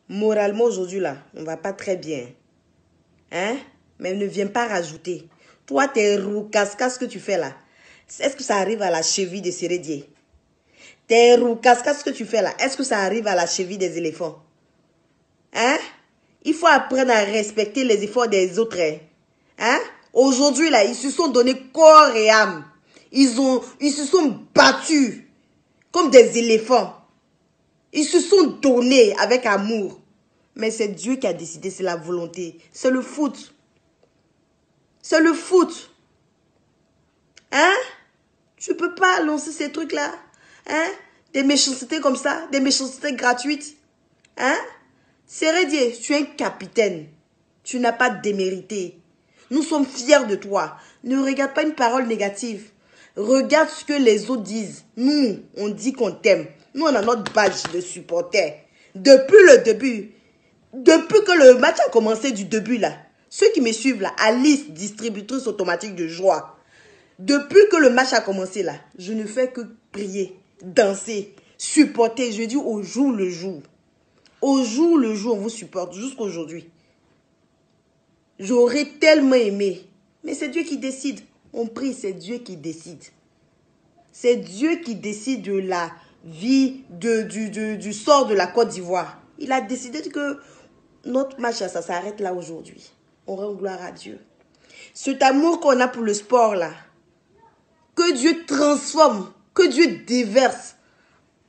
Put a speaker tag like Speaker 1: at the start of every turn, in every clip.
Speaker 1: Moralement, aujourd'hui, là, on va pas très bien. Hein? Mais ne viens pas rajouter. Toi, tes roues-cascas que tu fais là, est-ce que ça arrive à la cheville des cérédiers? Tes roues-cascas que tu fais là, est-ce que ça arrive à la cheville des éléphants? Hein? Il faut apprendre à respecter les efforts des autres. Hein? Aujourd'hui, là, ils se sont donnés corps et âme. Ils se sont battus comme des éléphants. Ils se sont donnés avec amour. Mais c'est Dieu qui a décidé, c'est la volonté. C'est le foot. C'est le foot. Hein? Tu peux pas lancer ces trucs-là. Hein? Des méchancetés comme ça, des méchancetés gratuites. Hein? Sérédier, tu es un capitaine. Tu n'as pas démérité. Nous sommes fiers de toi. Ne regarde pas une parole négative. Regarde ce que les autres disent. Nous, on dit qu'on t'aime. Nous, on a notre badge de supporter. Depuis le début, depuis que le match a commencé du début là, ceux qui me suivent là, Alice, distributrice automatique de joie. Depuis que le match a commencé là, je ne fais que prier, danser, supporter. Je dis au jour le jour. Au jour le jour, on vous supporte jusqu'à aujourd'hui. J'aurais tellement aimé. Mais c'est Dieu qui décide. On prie, c'est Dieu qui décide. C'est Dieu qui décide de la vie, du sort de la Côte d'Ivoire. Il a décidé que notre match, ça s'arrête là aujourd'hui. On rend gloire à Dieu. Cet amour qu'on a pour le sport là, que Dieu transforme, que Dieu déverse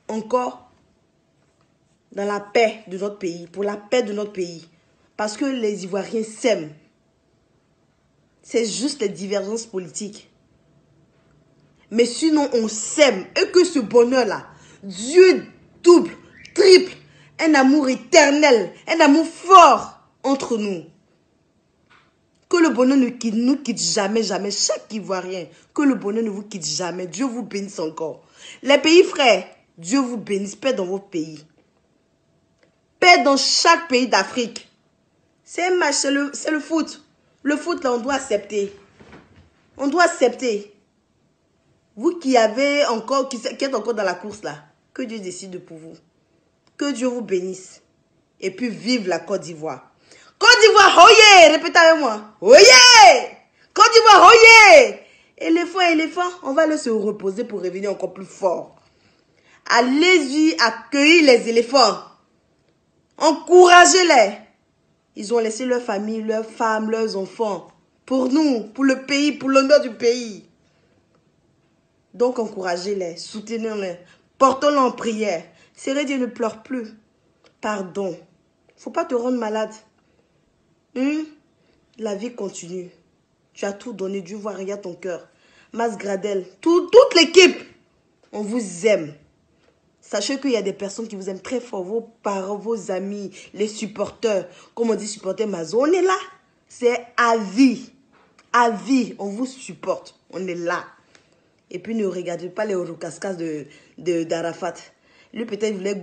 Speaker 1: encore dans la paix de notre pays, pour la paix de notre pays. Parce que les Ivoiriens s'aiment. C'est juste les divergences politiques. Mais sinon, on s'aime. Et que ce bonheur-là, Dieu double, triple, un amour éternel, un amour fort entre nous. Que le bonheur ne nous quitte jamais, jamais. Chaque Ivoirien, que le bonheur ne vous quitte jamais. Dieu vous bénisse encore. Les pays frères, Dieu vous bénisse. Paix dans vos pays. Paix dans chaque pays d'Afrique. C'est un match, c'est le foot. Le foot, là, on doit accepter. On doit accepter. Vous qui avez encore, qui êtes encore dans la course, là, que Dieu décide pour vous. Que Dieu vous bénisse. Et puis vive la Côte d'Ivoire. Côte d'Ivoire, oyez! Répétez avec moi. Oyez! Côte d'Ivoire, oyez! Éléphant, éléphant, on va aller se reposer pour revenir encore plus fort. Allez-y accueillir les éléphants. Encouragez-les. Ils ont laissé leur famille, leurs femmes, leurs enfants. Pour nous, pour le pays, pour l'honneur du pays. Donc encouragez-les, soutenez-les, portons-les en prière. Sérédier ne pleure plus. Pardon. Faut pas te rendre malade. La vie continue. Tu as tout donné, Dieu voit, regarde ton cœur. Mas Gradel, toute l'équipe, on vous aime. Sachez qu'il y a des personnes qui vous aiment très fort, vos parents, vos amis, les supporters. Comme on dit supporter Mazo, on est là. C'est à vie. À vie, on vous supporte. On est là. Et puis ne regardez pas les roucascas d'Arafat. Lui peut-être voulait